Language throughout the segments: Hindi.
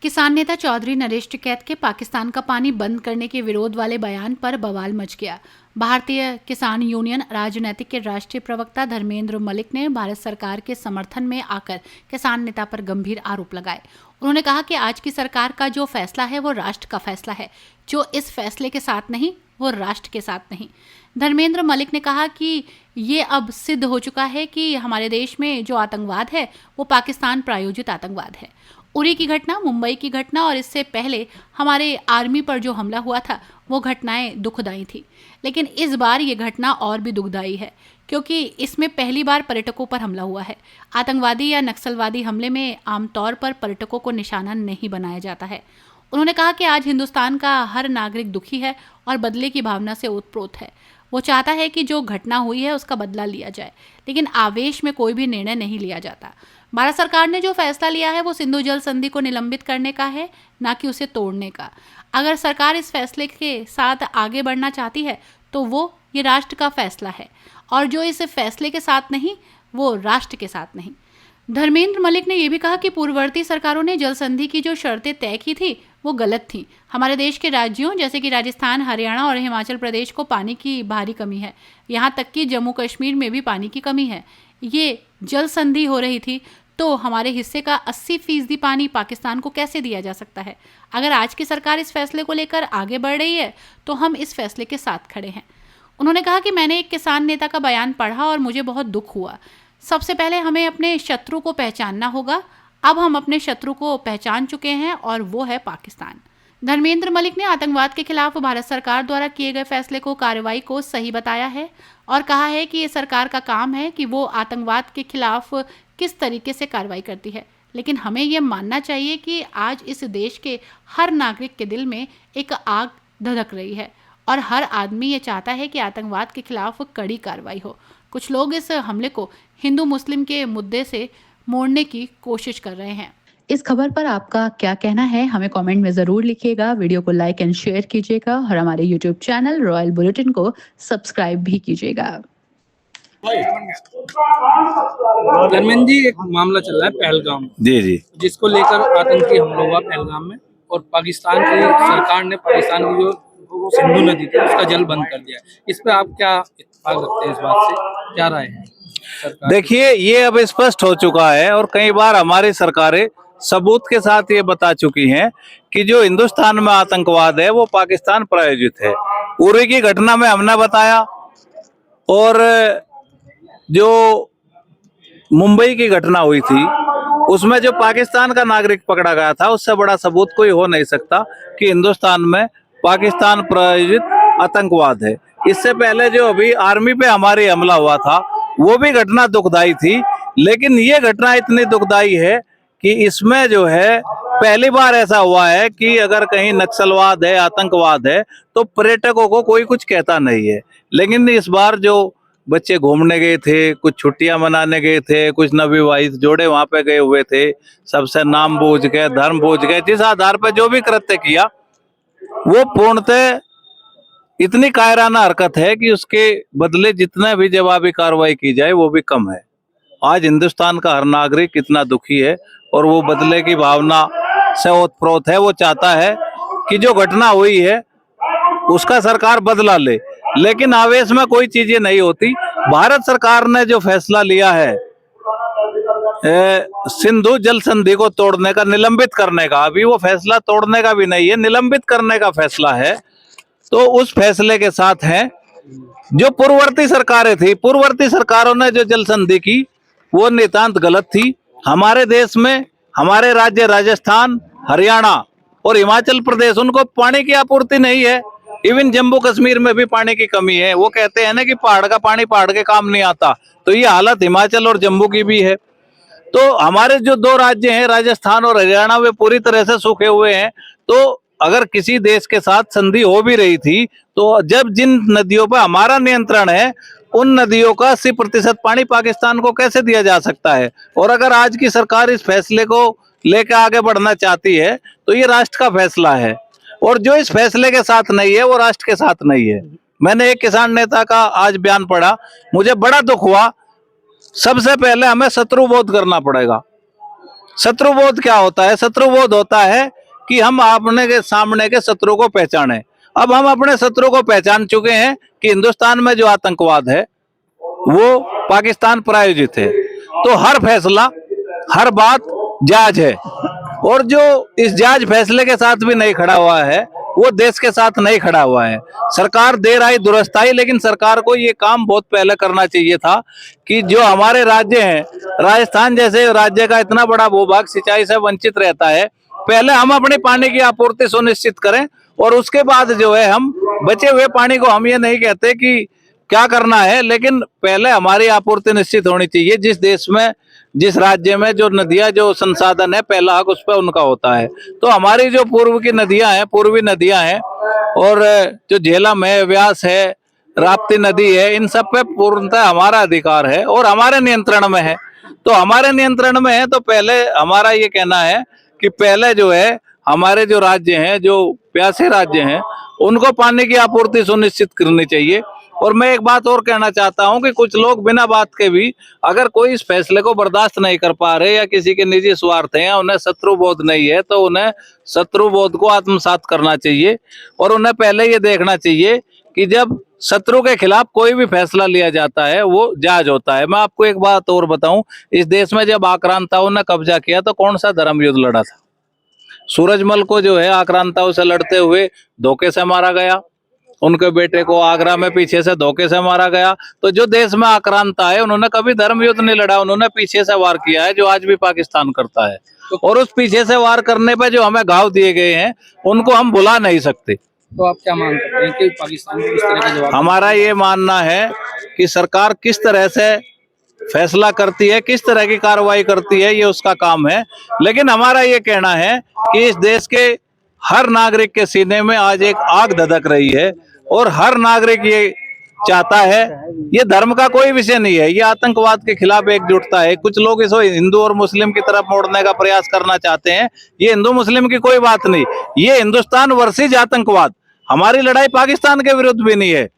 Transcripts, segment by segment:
किसान नेता चौधरी नरेश टिकैत के पाकिस्तान का पानी बंद करने के विरोध वाले बयान पर बवाल मच गया। भारतीय किसान यूनियन राजनीतिक के राष्ट्रीय प्रवक्ता धर्मेंद्र मलिक ने भारत सरकार के समर्थन में आकर किसान नेता पर गंभीर आरोप लगाए। उन्होंने कहा कि आज की सरकार का जो फैसला है वो राष्ट्र का फैसला है, जो इस फैसले के साथ नहीं वो राष्ट्र के साथ नहीं। धर्मेंद्र मलिक ने कहा कि ये अब सिद्ध हो चुका है कि हमारे देश में जो आतंकवाद है वो पाकिस्तान प्रायोजित आतंकवाद है। उरी की घटना, मुंबई की घटना और इससे पहले हमारे आर्मी पर जो हमला हुआ था वो घटनाएं दुखदाई थी, लेकिन इस बार ये घटना और भी दुखदाई है क्योंकि इसमें पहली बार पर्यटकों पर हमला हुआ है। आतंकवादी या नक्सलवादी हमले में आमतौर पर पर्यटकों को निशाना नहीं बनाया जाता है। उन्होंने कहा कि आज हिंदुस्तान का हर नागरिक दुखी है और बदले की भावना से ओतप्रोत है। वो चाहता है कि जो घटना हुई है उसका बदला लिया जाए, लेकिन आवेश में कोई भी निर्णय नहीं लिया जाता। भारत सरकार ने जो फैसला लिया है वो सिंधु जल संधि को निलंबित करने का है, ना कि उसे तोड़ने का। अगर सरकार इस फैसले के साथ आगे बढ़ना चाहती है तो वो ये राष्ट्र का फैसला है, और जो इस फैसले के साथ नहीं वो राष्ट्र के साथ नहीं। धर्मेंद्र मलिक ने यह भी कहा कि पूर्ववर्ती सरकारों ने जल संधि की जो शर्तें तय की थी वो गलत थी। हमारे देश के राज्यों जैसे कि राजस्थान, हरियाणा और हिमाचल प्रदेश को पानी की भारी कमी है। यहाँ तक कि जम्मू कश्मीर में भी पानी की कमी है। ये जल संधि हो रही थी तो हमारे हिस्से का 80% पानी पाकिस्तान को कैसे दिया जा सकता है? अगर आज की सरकार इस फैसले को लेकर आगे बढ़ रही है तो हम इस फैसले के साथ खड़े हैं। उन्होंने कहा कि मैंने एक किसान नेता का बयान पढ़ा और मुझे बहुत दुख हुआ। सबसे पहले हमें अपने शत्रु को पहचानना होगा। अब हम अपने शत्रु को पहचान चुके हैं और वो है पाकिस्तान। धर्मेंद्र मलिक ने आतंकवाद के खिलाफ भारत सरकार द्वारा किए गए फैसले को, कार्रवाई को सही बताया है और कहा है कि ये सरकार का काम है कि वो आतंकवाद के खिलाफ किस तरीके से कार्रवाई करती है, लेकिन हमें ये मानना चाहिए कि आज इस देश के हर नागरिक के दिल में एक आग धधक रही है और हर आदमी ये चाहता है कि आतंकवाद के खिलाफ कड़ी कार्रवाई हो। कुछ लोग इस हमले को हिंदू मुस्लिम के मुद्दे से मोड़ने की कोशिश कर रहे हैं। इस खबर पर आपका क्या कहना है, हमें कमेंट में जरूर लिखिएगा। वीडियो को लाइक एंड शेयर कीजिएगा और हमारे यूट्यूब चैनल रॉयल बुलेटिन को सब्सक्राइब भी कीजिएगा। धर्मेंद्र जी, एक मामला चल रहा है पहलगाम, जी, जिसको लेकर आतंकी हमला हुआ पहलगाम में, और पाकिस्तान की सरकार ने पाकिस्तान की जो सिंधु नदी थी उसका जल बंद कर दिया। इस पे आप क्या इत्तेफाक रखते हैं? इस बात से क्या राय है? देखिए, ये अब स्पष्ट हो चुका है और कई बार हमारी सरकारें सबूत के साथ ये बता चुकी हैं कि जो हिंदुस्तान में आतंकवाद है वो पाकिस्तान प्रायोजित है। उरी की घटना में हमने बताया, और जो मुंबई की घटना हुई थी उसमें जो पाकिस्तान का नागरिक पकड़ा गया था, उससे बड़ा सबूत कोई हो नहीं सकता कि हिंदुस्तान में पाकिस्तान प्रायोजित आतंकवाद है। इससे पहले जो अभी आर्मी पे हमारी हमला हुआ था वो भी घटना दुखदाई थी, लेकिन ये घटना इतनी दुखदाई है कि इसमें जो है पहली बार ऐसा हुआ है कि अगर कहीं नक्सलवाद है, आतंकवाद है, तो पर्यटकों को कोई कुछ कहता नहीं है। लेकिन इस बार जो बच्चे घूमने गए थे, कुछ छुट्टियां मनाने गए थे, कुछ नवविवाहित जोड़े वहां पे गए हुए थे, सबसे नाम बूझ के, धर्म बूझ के, जिस आधार पर जो भी कृत्य किया वो पूर्णतः इतनी कायराना हरकत है कि उसके बदले जितना भी जवाबी कार्रवाई की जाए वो भी कम है। आज हिंदुस्तान का हर नागरिक इतना दुखी है और वो बदले की भावना से ओतप्रोत है। वो चाहता है कि जो घटना हुई है उसका सरकार बदला ले, लेकिन आवेश में कोई चीजें नहीं होती। भारत सरकार ने जो फैसला लिया है सिंधु जल संधि को तोड़ने का, निलंबित करने का, अभी वो फैसला तोड़ने का भी नहीं है, निलंबित करने का फैसला है, तो उस फैसले के साथ हैं। जो पूर्ववर्ती सरकारें थी, पूर्ववर्ती सरकारों ने जो जल संधि की वो नितांत गलत थी। हमारे देश में हमारे राज्य राजस्थान, हरियाणा और हिमाचल प्रदेश, उनको पानी की आपूर्ति नहीं है। इवन जम्मू कश्मीर में भी पानी की कमी है। वो कहते हैं ना कि पहाड़ का पानी पहाड़ के काम नहीं आता, तो ये हालत हिमाचल और जम्मू की भी है। तो हमारे जो दो राज्य हैं, राजस्थान और हरियाणा, वे पूरी तरह से सूखे हुए हैं। तो अगर किसी देश के साथ संधि हो भी रही थी तो जब जिन नदियों पर हमारा नियंत्रण है उन नदियों का 80% पानी पाकिस्तान को कैसे दिया जा सकता है? और अगर आज की सरकार इस फैसले को लेकर आगे बढ़ना चाहती है तो ये राष्ट्र का फैसला है, और जो इस फैसले के साथ नहीं है वो राष्ट्र के साथ नहीं है। मैंने एक किसान नेता का आज बयान पढ़ा, मुझे बड़ा दुख हुआ। सबसे पहले हमें शत्रुबोध करना पड़ेगा। शत्रुबोध क्या होता है? शत्रुबोध होता है कि हम अपने के सामने के शत्रु को पहचाने। अब हम अपने शत्रु को पहचान चुके हैं कि हिंदुस्तान में जो आतंकवाद है वो पाकिस्तान प्रायोजित है। तो हर फैसला, हर बात जायज है, और जो इस जायज फैसले के साथ भी नहीं खड़ा हुआ है वो देश के साथ नहीं खड़ा हुआ है। सरकार देर आई दुरुस्त आई, लेकिन सरकार को ये काम बहुत पहले करना चाहिए था कि जो हमारे राज्य हैं, राजस्थान जैसे राज्य का इतना बड़ा भूभाग सिंचाई से वंचित रहता है, पहले हम अपने पानी की आपूर्ति सुनिश्चित करें और उसके बाद जो है हम बचे हुए पानी को, हम ये नहीं कहते कि क्या करना है, लेकिन पहले हमारी आपूर्ति निश्चित होनी चाहिए। जिस देश में, जिस राज्य में जो नदियां, जो संसाधन है, पहला हक उस पर उनका होता है। तो हमारी जो पूर्व की नदियां हैं, पूर्वी नदियां हैं, और जो झेलम है, व्यास है, राप्ती नदी है, इन सब पे पूर्णतः हमारा अधिकार है और हमारे नियंत्रण में है। तो हमारे नियंत्रण में है, तो पहले हमारा ये कहना है कि पहले जो है हमारे जो राज्य हैं, जो प्यासे राज्य हैं, उनको पानी की आपूर्ति सुनिश्चित करनी चाहिए। और मैं एक बात और कहना चाहता हूं कि कुछ लोग बिना बात के भी, अगर कोई इस फैसले को बर्दाश्त नहीं कर पा रहे या किसी के निजी स्वार्थ हैं या उन्हें शत्रुबोध नहीं है, तो उन्हें शत्रुबोध को आत्मसात करना चाहिए और उन्हें पहले ये देखना चाहिए कि जब शत्रु के खिलाफ कोई भी फैसला लिया जाता है वो जायज होता है। मैं आपको एक बात और बताऊं, इस देश में जब आक्रांताओं ने कब्जा किया तो कौन सा धर्म युद्ध लड़ा था? सूरजमल को जो है आक्रांताओं से लड़ते हुए धोखे से मारा गया, उनके बेटे को आगरा में पीछे से धोखे से मारा गया। तो जो देश में आक्रांता है उन्होंने कभी धर्म युद्ध नहीं लड़ा, उन्होंने पीछे से वार किया है, जो आज भी पाकिस्तान करता है। और उस पीछे से वार करने पे जो हमें घाव दिए गए हैं उनको हम भुला नहीं सकते। तो आप क्या मांग करते हैं कि पाकिस्तान को किस तरह का जवाब? हमारा ये मानना है कि सरकार किस तरह से फैसला करती है, किस तरह की कार्रवाई करती है, ये उसका काम है। लेकिन हमारा ये कहना है कि इस देश के हर नागरिक के सीने में आज एक आग धधक रही है और हर नागरिक ये चाहता है, ये धर्म का कोई विषय नहीं है, ये आतंकवाद के खिलाफ एकजुटता है। कुछ लोग इसको हिंदू और मुस्लिम की तरफ मोड़ने का प्रयास करना चाहते हैं, ये हिंदू मुस्लिम की कोई बात नहीं, ये हिंदुस्तान वर्सेज आतंकवाद। हमारी लड़ाई पाकिस्तान के विरुद्ध भी नहीं है,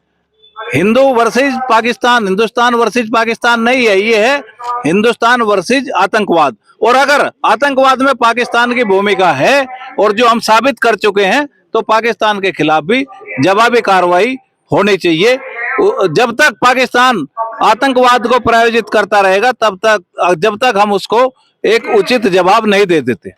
हिंदू वर्सेज पाकिस्तान, हिंदुस्तान वर्सेज पाकिस्तान नहीं है, ये है हिंदुस्तान वर्सेज आतंकवाद। और अगर आतंकवाद में पाकिस्तान की भूमिका है और जो हम साबित कर चुके हैं, तो पाकिस्तान के खिलाफ भी जवाबी कार्रवाई होनी चाहिए। जब तक पाकिस्तान आतंकवाद को प्रायोजित करता रहेगा तब तक, जब तक हम उसको एक उचित जवाब नहीं दे देते।